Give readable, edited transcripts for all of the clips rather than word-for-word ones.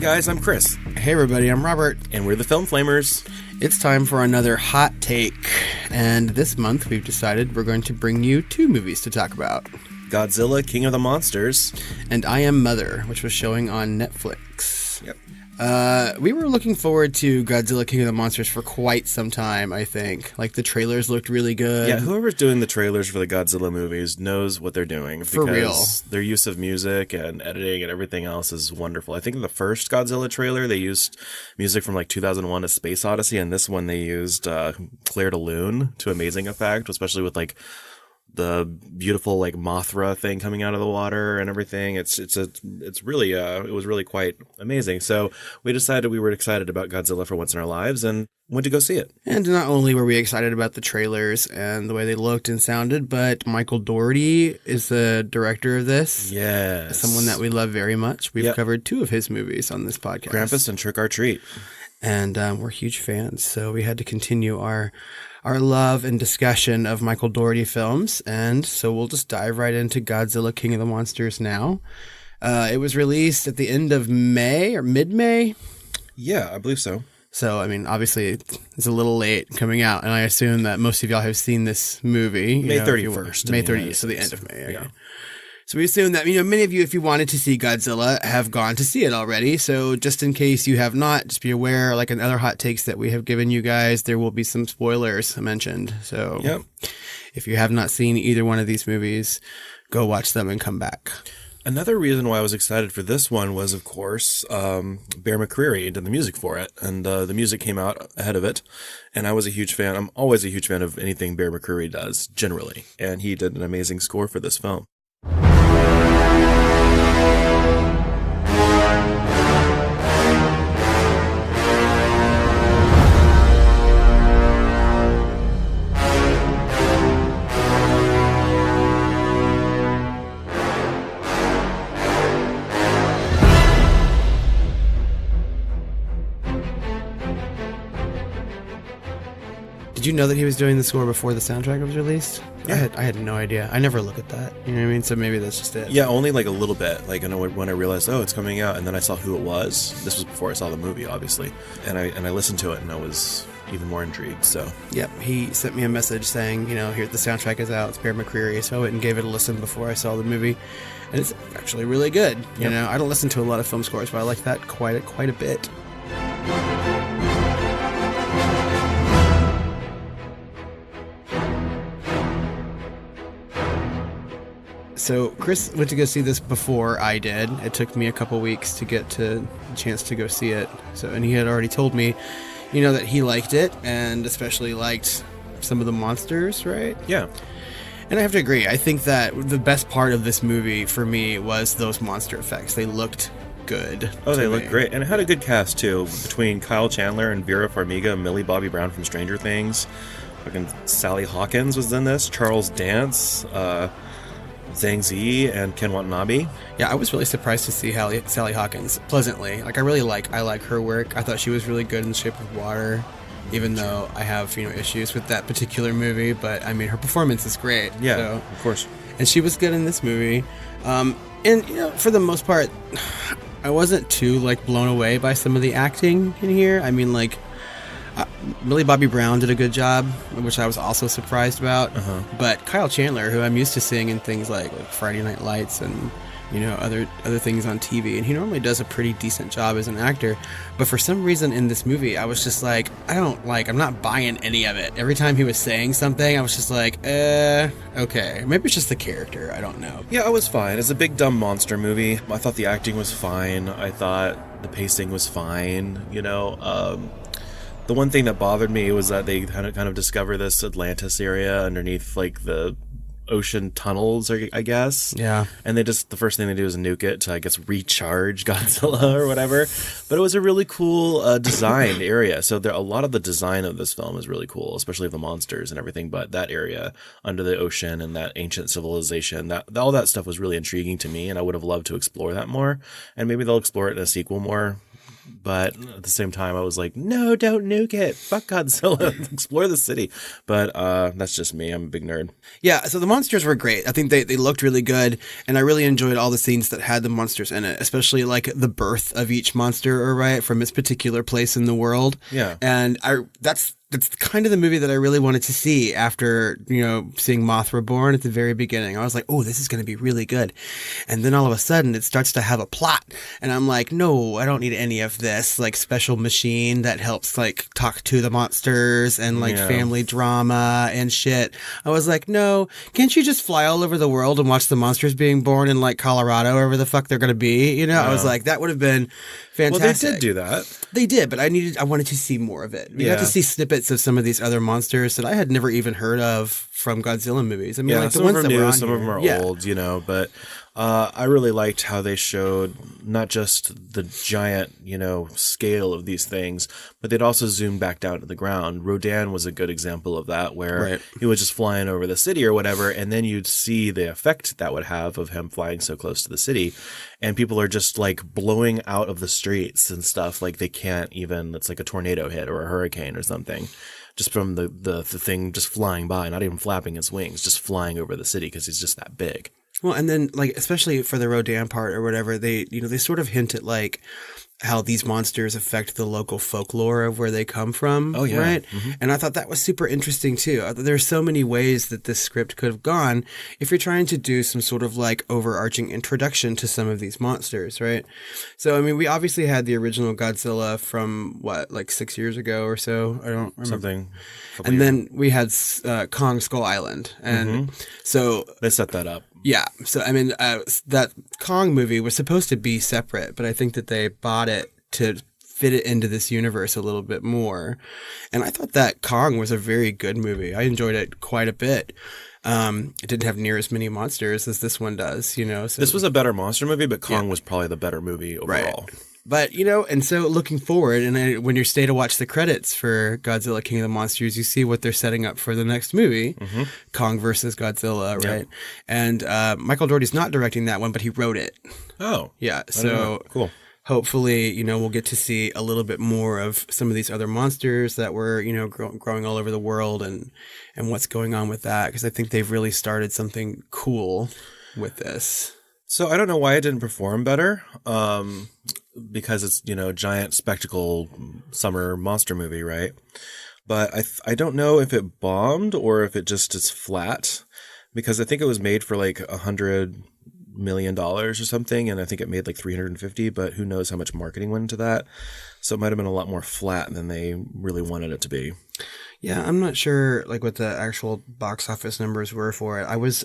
guys, I'm Chris. Hey everybody, I'm Robert. And we're the Film Flamers. It's time for another hot take. And this month we've decided we're going to bring you two movies to talk about. Godzilla, King of the Monsters. And I Am Mother, which was showing on Netflix. Yep. We were looking forward to Godzilla, King of the Monsters for quite some time, I think. Like, the trailers looked really good. Yeah, whoever's doing the trailers for the Godzilla movies knows what they're doing. For real. Because their use of music and editing and everything else is wonderful. I think in the first Godzilla trailer, they used music from like 2001 A Space Odyssey, and this one they used Claire de Lune to amazing effect, especially with like the beautiful like Mothra thing coming out of the water and everything. It's really it was really quite amazing. So we decided we were excited about Godzilla for once in our lives and went to go see it. And not only were we excited about the trailers and the way they looked and sounded, but Michael Dougherty is the director of this. Yes. Someone that we love very much. We've covered two of his movies on this podcast. Krampus and Trick or Treat. And we're huge fans, so we had to continue our love and discussion of Michael Dougherty films, and so we'll just dive right into Godzilla, King of the Monsters now. It was released at the end of May or mid-May. Yeah, I believe so. So, I mean, obviously, it's a little late coming out, and I assume that most of y'all have seen this movie. May 31st. May 30th, so the end of May. Okay. Yeah. So we assume that, many of you, if you wanted to see Godzilla, have gone to see it already. So just in case you have not, just be aware, like in other hot takes that we have given you guys, there will be some spoilers mentioned. So if you have not seen either one of these movies, go watch them and come back. Another reason why I was excited for this one was, of course, Bear McCreary did the music for it, and the music came out ahead of it, and I was a huge fan. I'm always a huge fan of anything Bear McCreary does, generally, and he did an amazing score for this film. Did you know that he was doing the score before the soundtrack was released? Yeah. I had no idea. I never look at that. You know what I mean? So maybe that's just it. Yeah, only like a little bit. Like when I realized, oh, it's coming out, and then I saw who it was. This was before I saw the movie, obviously, and I listened to it, and I was even more intrigued. So yep, he sent me a message saying, here the soundtrack is out. It's Bear McCreary. So I went and gave it a listen before I saw the movie, and it's actually really good. You know, I don't listen to a lot of film scores, but I like that quite a bit. So Chris went to go see this before I did. It took me a couple weeks to get to the chance to go see it. And he had already told me, that he liked it and especially liked some of the monsters, right? Yeah. And I have to agree. I think that the best part of this movie for me was those monster effects. They looked good. Oh, they looked great. And it had a good cast, too, between Kyle Chandler and Vera Farmiga, Millie Bobby Brown from Stranger Things. Fucking Sally Hawkins was in this. Charles Dance, Zhang Zi, and Ken Watanabe. Yeah, I was really surprised to see Sally Hawkins pleasantly. Like, I like her work. I thought she was really good in The Shape of Water, even though I have, issues with that particular movie. But, I mean, her performance is great. Yeah, so. Of course. And she was good in this movie. And, for the most part, I wasn't too, blown away by some of the acting in here. I mean, Millie Bobby Brown did a good job, which I was also surprised about. But Kyle Chandler, who I'm used to seeing in things like Friday Night Lights and other things on TV, and he normally does a pretty decent job as an actor. But for some reason in this movie, I was just like, I'm not buying any of it. Every time he was saying something, I was just like, okay, maybe it's just the character. I don't know. Yeah, it was fine. It's a big dumb monster movie. I thought the acting was fine. I thought the pacing was fine. The one thing that bothered me was that they kind of discover this Atlantis area underneath the ocean tunnels, I guess. Yeah. And the first thing they do is nuke it to, I guess, recharge Godzilla or whatever. But it was a really cool designed area. So a lot of the design of this film is really cool, especially of the monsters and everything. But that area under the ocean and that ancient civilization, all that stuff was really intriguing to me, and I would have loved to explore that more. And maybe they'll explore it in a sequel more But at the same time, I was like, no, don't nuke it. Fuck Godzilla. Explore the city. But that's just me. I'm a big nerd. Yeah, so the monsters were great. I think they looked really good, and I really enjoyed all the scenes that had the monsters in it, especially like the birth of each monster, right, from its particular place in the world. Yeah. And that's kind of the movie that I really wanted to see after, seeing Mothra Born at the very beginning. I was like, oh, this is going to be really good. And then all of a sudden it starts to have a plot. And I'm like, no, I don't need any of this like special machine that helps like talk to the monsters and like family drama and shit. I was like, no, can't you just fly all over the world and watch the monsters being born in like Colorado, wherever the fuck they're going to be? I was like, that would have been fantastic. Well, they did do that. They did, but I wanted to see more of it. We got to see snippets of some of these other monsters that I had never even heard of from Godzilla movies. I mean, like the some ones of them that are were new, on some here. of them are old, but I really liked how they showed not just the giant, scale of these things, but they'd also zoom back down to the ground. Rodan was a good example of that, where he was just flying over the city or whatever, and then you'd see the effect that would have of him flying so close to the city, and people are just like blowing out of the streets and stuff, like they can't even, it's like a tornado hit or a hurricane or something. Just from the thing just flying by, not even flapping its wings, just flying over the city because he's just that big. Well, and then like especially for the Rodan part or whatever, they sort of hint at like how these monsters affect the local folklore of where they come from. Oh yeah, right. Mm-hmm. And I thought that was super interesting too. There's so many ways that this script could have gone if you're trying to do some sort of like overarching introduction to some of these monsters, right? So I mean, we obviously had the original Godzilla from like 6 years ago or so. I don't remember. Something. And then we had Kong Skull Island, and so they set that up. Yeah. So, I mean, that Kong movie was supposed to be separate, but I think that they bought it to fit it into this universe a little bit more. And I thought that Kong was a very good movie. I enjoyed it quite a bit. It didn't have near as many monsters as this one does, So this was a better monster movie, but Kong was probably the better movie overall. Right. But, and so looking forward, and when you stay to watch the credits for Godzilla King of the Monsters, you see what they're setting up for the next movie, Kong versus Godzilla, right? Yep. And Michael Dougherty's not directing that one, but he wrote it. Oh. Yeah, so cool. Hopefully, we'll get to see a little bit more of some of these other monsters that were, growing all over the world and what's going on with that, because I think they've really started something cool with this. So I don't know why it didn't perform better. Because it's, giant spectacle summer monster movie, right? But I don't know if it bombed or if it just is flat, because I think it was made for like $100 million or something, and I think it made like 350, but who knows how much marketing went into that. So it might have been a lot more flat than they really wanted it to be. Yeah, I'm not sure like what the actual box office numbers were for it. I was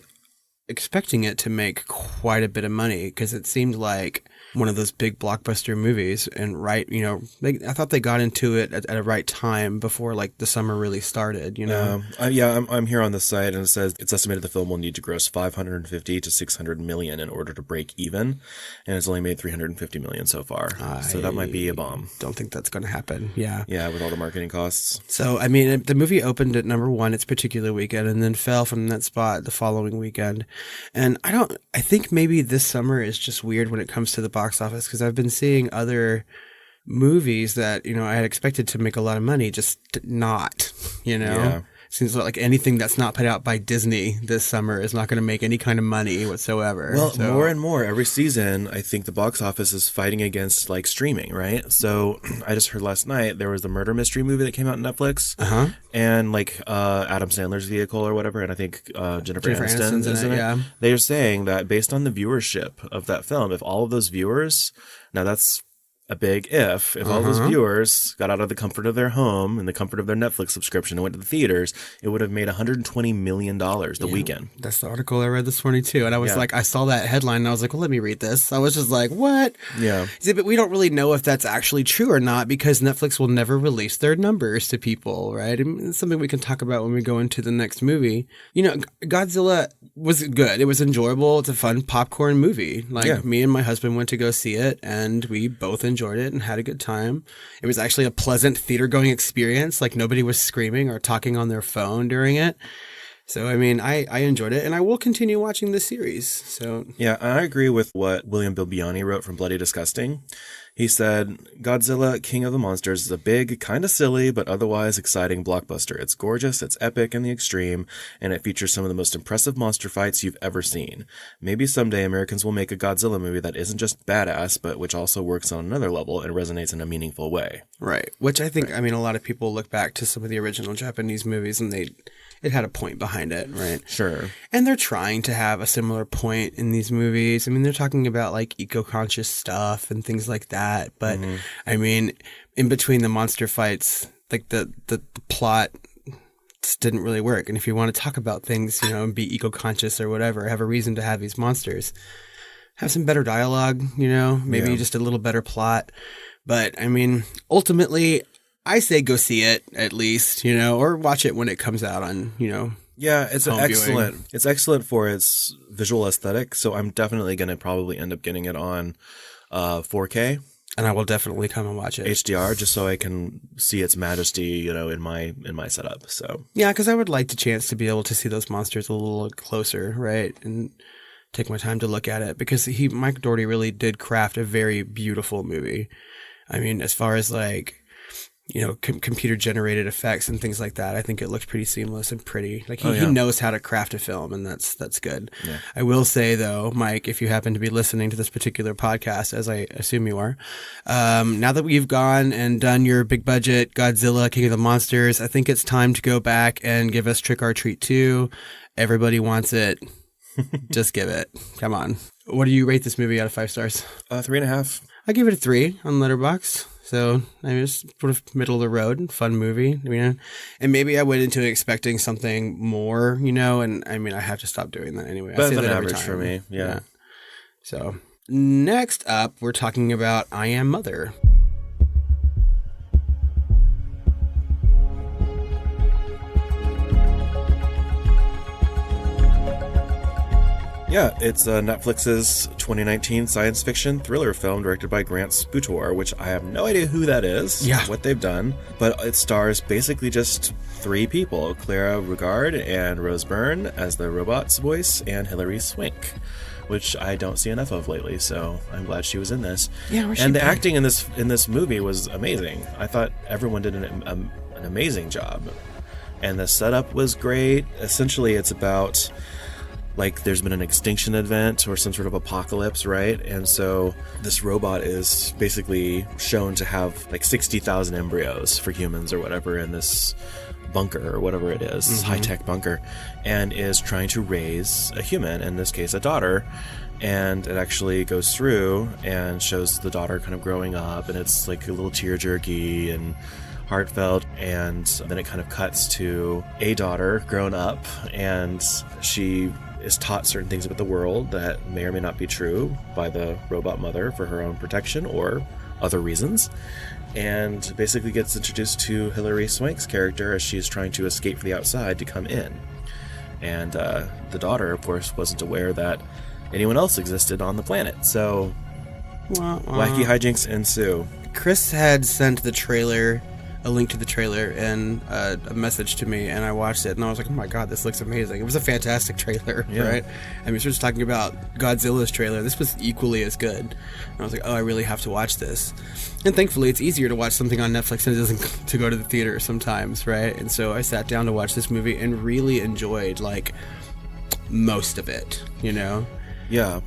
expecting it to make quite a bit of money because it seemed like one of those big blockbuster movies, and I thought they got into it at a right time before like the summer really started, I'm here on the site, and it says it's estimated the film will need to gross 550 to 600 million in order to break even, and it's only made 350 million so far. So that might be a bomb. Don't think that's going to happen. Yeah, with all the marketing costs. So I mean, the movie opened at number 1 its particular weekend, and then fell from that spot the following weekend. And I think maybe this summer is just weird when it comes to the box office, because I've been seeing other movies that, I had expected to make a lot of money, just not, Yeah. Seems like anything that's not put out by Disney this summer is not going to make any kind of money whatsoever. Well, more and more every season, I think the box office is fighting against like streaming, right? So I just heard last night there was the murder mystery movie that came out on Netflix, and like Adam Sandler's vehicle or whatever, and I think Jennifer Aniston's in it. Yeah. They're saying that based on the viewership of that film, if all of those viewers, now that's a big if all those viewers got out of the comfort of their home and the comfort of their Netflix subscription and went to the theaters, it would have made $120 million the weekend. That's the article I read this morning too. And I was like, I saw that headline and I was like, well, let me read this. I was just like, what? Yeah. See, but we don't really know if that's actually true or not, because Netflix will never release their numbers to people, right? I mean, it's something we can talk about when we go into the next movie. Godzilla was good. It was enjoyable. It's a fun popcorn movie. Me and my husband went to go see it, and we both enjoyed it and had a good time. It was actually a pleasant theater going experience. Like nobody was screaming or talking on their phone during it. So, I mean, I enjoyed it, and I will continue watching this series. So, Yeah, I agree with what William Bibiani wrote from Bloody Disgusting. He said, Godzilla, King of the Monsters is a big, kind of silly, but otherwise exciting blockbuster. It's gorgeous, it's epic in the extreme, and it features some of the most impressive monster fights you've ever seen. Maybe someday Americans will make a Godzilla movie that isn't just badass, but which also works on another level and resonates in a meaningful way. right. Which I think, I mean, a lot of people look back to some of the original Japanese movies, and it had a point behind it, right? Sure. And they're trying to have a similar point in these movies. I mean, they're talking about like eco-conscious stuff and things like that. But I mean, in between the monster fights, like the plot just didn't really work. And if you want to talk about things, you know, and be eco-conscious or whatever, have a reason to have these monsters, have some better dialogue, you know, maybe just a little better plot. But I mean, ultimately, I say go see it at least, you know, or watch it when it comes out on, you know. Yeah, it's excellent. viewing. It's excellent for its visual aesthetic. So I'm definitely going to probably end up getting it on 4K. And I will definitely come and watch it. HDR, just so I can see its majesty, you know, in my setup. So Yeah, because I would like the chance to be able to see those monsters a little closer, right? And take my time to look at it, because Michael Dougherty really did craft a very beautiful movie. I mean, as far as like, you know, computer generated effects and things like that, I think it looked pretty seamless and pretty. Like he knows how to craft a film, and that's good. Yeah. I will say though, Mike, if you happen to be listening to this particular podcast, as I assume you are, now that we've gone and done your big budget Godzilla, King of the Monsters, I think it's time to go back and give us Trick or Treat 2. Everybody wants it. Just give it. Come on. What do you rate this movie out of 5 stars? 3.5. I give it a 3 on Letterboxd. So I mean, it's sort of middle of the road, fun movie, you know. And maybe I went into it expecting something more, you know. And I mean, I have to stop doing that anyway. Better I say than that every average time. for me. Yeah. So next up, we're talking about I Am Mother. Yeah, it's Netflix's 2019 science fiction thriller film directed by Grant Sputore, which I have no idea who that is, what they've done, but it stars basically just 3 people, Clara Regard and Rose Byrne as the robot's voice, and Hilary Swank, which I don't see enough of lately, so I'm glad she was in this. Yeah, and the acting in this movie was amazing. I thought everyone did an amazing job, and the setup was great. Essentially, it's about, like, there's been an extinction event or some sort of apocalypse, right? And so this robot is basically shown to have like 60,000 embryos for humans or whatever in this bunker or whatever it is, this high-tech bunker, and is trying to raise a human, in this case a daughter. And it actually goes through and shows the daughter kind of growing up, and it's like a little tear-jerky and heartfelt, and then it kind of cuts to a daughter grown up, and she is taught certain things about the world that may or may not be true by the robot mother for her own protection or other reasons, and basically gets introduced to Hilary Swank's character as she's trying to escape from the outside to come in. And the daughter, of course, wasn't aware that anyone else existed on the planet, so wacky hijinks ensue. Chris had sent a link to the trailer and a message to me, and I watched it and I was like, oh my god, this looks amazing. It was a fantastic trailer, right? I mean, we're just talking about Godzilla's trailer. This was equally as good. And I was like, oh, I really have to watch this. And thankfully, it's easier to watch something on Netflix than it is to go to the theater sometimes, right? And so I sat down to watch this movie and really enjoyed, like, most of it, you know? Yeah.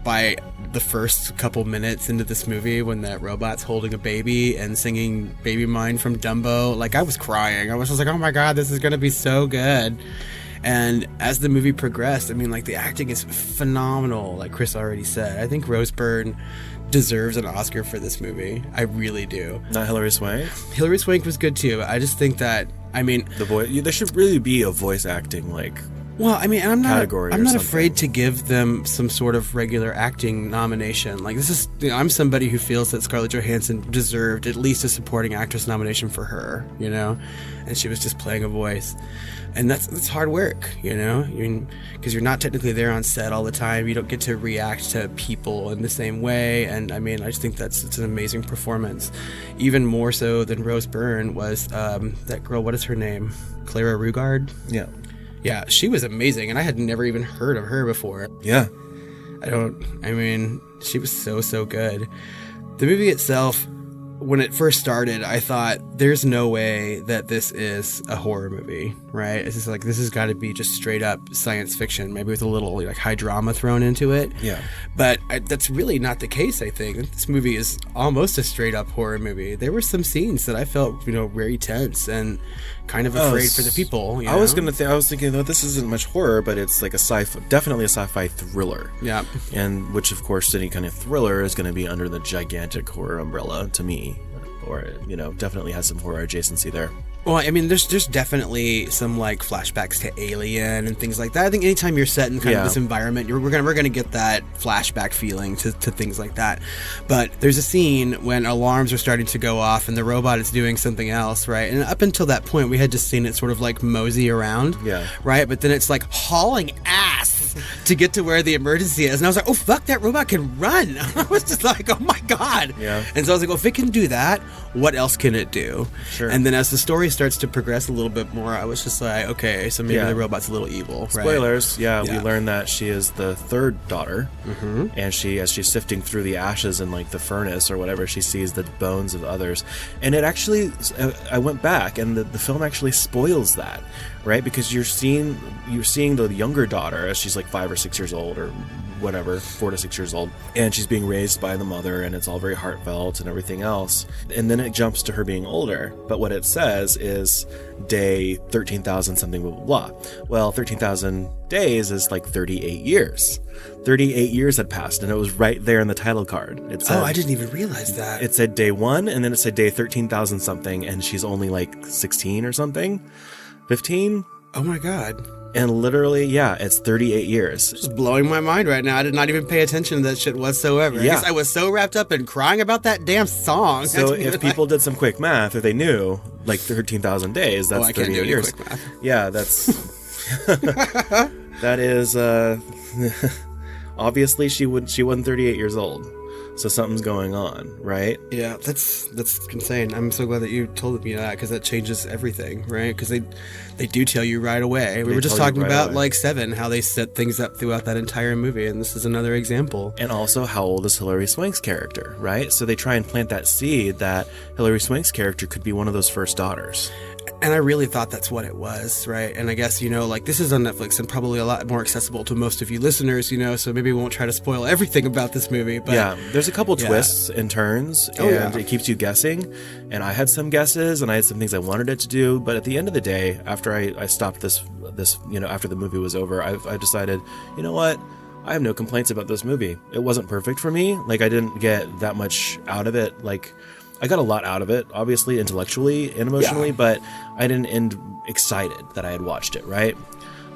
By the first couple minutes into this movie, when that robot's holding a baby and singing Baby Mine from Dumbo, like, I was crying. I was just like, oh my god, this is going to be so good. And as the movie progressed, I mean, like, the acting is phenomenal, like Chris already said. I think Rose Byrne deserves an Oscar for this movie. I really do. Not Hilary Swank? Hilary Swank was good too. I just think that, I mean, The voice. There should really be a voice acting, like, well, I mean, I'm not something. afraid to give them some sort of regular acting nomination. Like, this is, you know, I'm somebody who feels that Scarlett Johansson deserved at least a supporting actress nomination for her, you know, and she was just playing a voice, and that's hard work, you know. I mean, because you're not technically there on set all the time, you don't get to react to people in the same way, and I mean, I just think it's an amazing performance, even more so than Rose Byrne was. That girl, what is her name? Clara Regard. Yeah. Yeah, she was amazing, and I had never even heard of her before. Yeah. She was so good. The movie itself, when it first started, I thought, there's no way that this is a horror movie, right? It's just like, this has got to be just straight up science fiction, maybe with a little like high drama thrown into it. Yeah. But that's really not the case, I think. This movie is almost a straight up horror movie. There were some scenes that I felt, very tense and kind of afraid for the people. I was thinking, though, this isn't much horror, but it's like definitely a sci-fi thriller. Yeah. And which, of course, any kind of thriller is going to be under the gigantic horror umbrella to me. Or, definitely has some horror adjacency there. Well, I mean, there's definitely some like flashbacks to Alien and things like that. I think anytime you're set in kind of this environment, we're gonna get that flashback feeling to things like that. But there's a scene when alarms are starting to go off and the robot is doing something else, right? And up until that point, we had just seen it sort of like mosey around, right? But then it's like hauling ass to get to where the emergency is, and I was like, oh fuck, that robot can run! I was just like, oh my god! Yeah. And so I was like, well, if it can do that, what else can it do? Sure. And then as the story starts to progress a little bit more, I was just like, okay, so maybe the robot's a little evil, right? Spoilers, we learn that she is the third daughter, and as she's sifting through the ashes in like the furnace or whatever, she sees the bones of others, and it actually, I went back, and the film actually spoils that, right? Because you're seeing the younger daughter as she's like 5 or 6 years old or whatever, 4 to 6 years old, and she's being raised by the mother, and it's all very heartfelt and everything else, and then it jumps to her being older, but what it says is day 13,000 something blah blah blah. Well, 13,000 days is like 38 years. 38 years had passed, and it was right there in the title card. It said, I didn't even realize that. It said day 1, and then it said day 13,000 something, and she's only like 16 or something, 15. Oh my god. And literally, it's 38 years. It's blowing my mind right now. I did not even pay attention to that shit whatsoever. Yeah. I was so wrapped up in crying about that damn song. So if people did some quick math, or they knew, like 13,000 days, that's 38 years. Quick math. Yeah, that's... that is... obviously, she wasn't 38 years old. So something's going on, right? Yeah, that's insane. I'm so glad that you told me that, because that changes everything, right? Because they do tell you right away. We were just talking about like Seven, how they set things up throughout that entire movie, and this is another example. And also, how old is Hilary Swank's character, right? So they try and plant that seed that Hilary Swank's character could be one of those first daughters. And I really thought that's what it was, right? And I guess, like, this is on Netflix and probably a lot more accessible to most of you listeners, so maybe we won't try to spoil everything about this movie. But there's a couple twists and turns, and it keeps you guessing. And I had some guesses, and I had some things I wanted it to do. But at the end of the day, after I stopped this, after the movie was over, I decided, you know what? I have no complaints about this movie. It wasn't perfect for me. Like, I didn't get that much out of it. Like, I got a lot out of it, obviously, intellectually and emotionally, but I didn't end excited that I had watched it, right?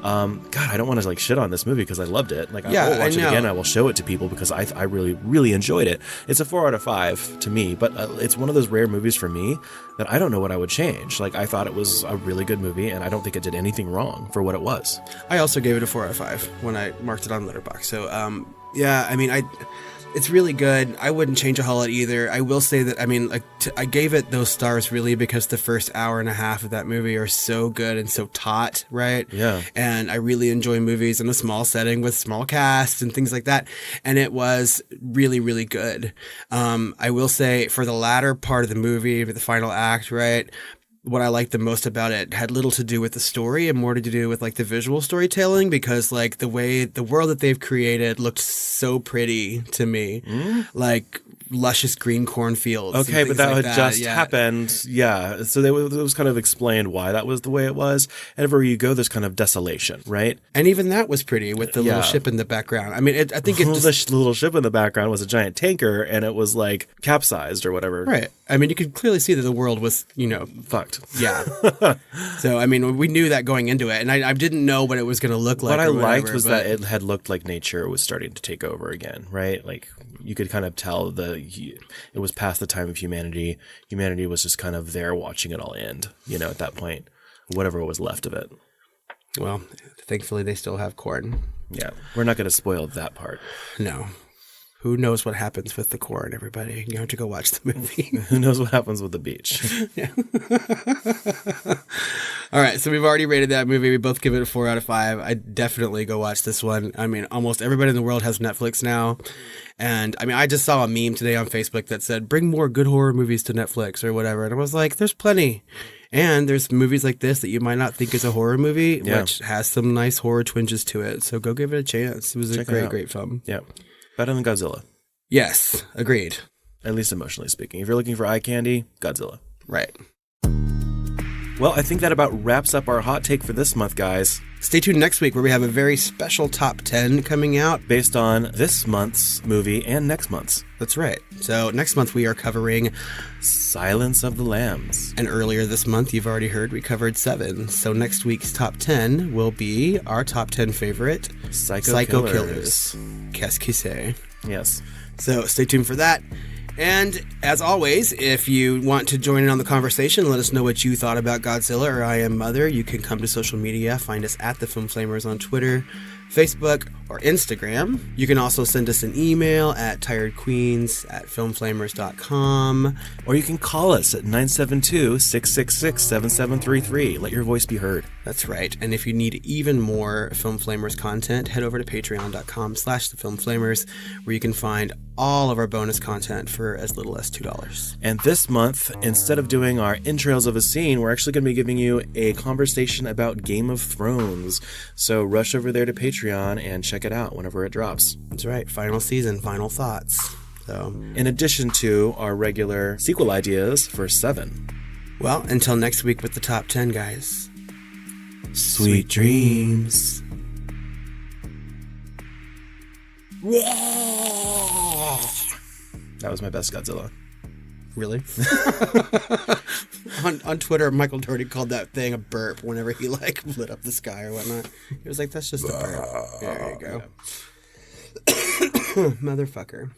God, I don't want to like shit on this movie because I loved it. Like, I will watch it again. I will show it to people because I really, really enjoyed it. It's a 4 out of 5 to me, but it's one of those rare movies for me that I don't know what I would change. Like, I thought it was a really good movie, and I don't think it did anything wrong for what it was. I also gave it a 4 out of 5 when I marked it on Letterboxd. So, it's really good. I wouldn't change a whole lot either. I will say that, I gave it those stars really because the first hour and a half of that movie are so good and so taut, right? Yeah. And I really enjoy movies in a small setting with small casts and things like that. And it was really, really good. I will say for the latter part of the movie, the final act, right? What I liked the most about it had little to do with the story and more to do with like the visual storytelling, because like the way the world that they've created looked so pretty to me, like luscious green cornfields. Okay, but that had just happened. Yeah. So it was kind of explained why that was the way it was. And everywhere you go, there's kind of desolation, right? And even that was pretty with the little ship in the background. I mean, I think the little ship in the background was a giant tanker, and it was like capsized or whatever. Right. I mean, you could clearly see that the world was, fucked. Yeah. So, I mean, we knew that going into it, and I didn't know what it was going to look like. What I liked was that it had looked like nature was starting to take over again, right? Like, you could kind of tell it was past the time of humanity. Humanity was just kind of there watching it all end, at that point, whatever was left of it. Well, thankfully they still have corn. Yeah. We're not going to spoil that part. No. who knows what happens with the corn, everybody. You have to go watch the movie. Who knows what happens with the beach? Yeah. All right, so we've already rated that movie. We both give it a 4 out of 5. I definitely go watch this one. I mean, almost everybody in the world has Netflix now. And I mean, I just saw a meme today on Facebook that said, bring more good horror movies to Netflix or whatever. And I was like, there's plenty. And there's movies like this that you might not think is a horror movie, which has some nice horror twinges to it. So go give it a chance. It was a great film. Yeah. Better than Godzilla. Yes, agreed. At least emotionally speaking. If you're looking for eye candy, Godzilla. Right. Well, I think that about wraps up our hot take for this month, guys. Stay tuned next week where we have a very special top 10 coming out. Based on this month's movie and next month's. That's right. So next month we are covering Silence of the Lambs. And earlier this month, you've already heard, we covered 7. So next week's top 10 will be our top 10 favorite Psycho Killers. Qu'est-ce qui c'est? Yes. So stay tuned for that. And as always, if you want to join in on the conversation, let us know what you thought about Godzilla or I Am Mother. You can come to social media. Find us at The Film Flamers on Twitter, Facebook, or Instagram. You can also send us an email at tiredqueens@filmflamers.com. Or you can call us at 972-666-7733. Let your voice be heard. That's right. And if you need even more Film Flamers content, head over to patreon.com/thefilmflamers, where you can find all of our bonus content for as little as $2. And this month, instead of doing our entrails of a scene, we're actually going to be giving you a conversation about Game of Thrones. So rush over there to Patreon and check it out whenever it drops. That's right. Final season, final thoughts. So, in addition to our regular sequel ideas for 7. Well, until next week with the top 10, guys. Sweet dreams. That was my best Godzilla. Really? on Twitter, Michael Dougherty called that thing a burp whenever he like lit up the sky or whatnot. He was like, that's just a burp. There you go. Motherfucker.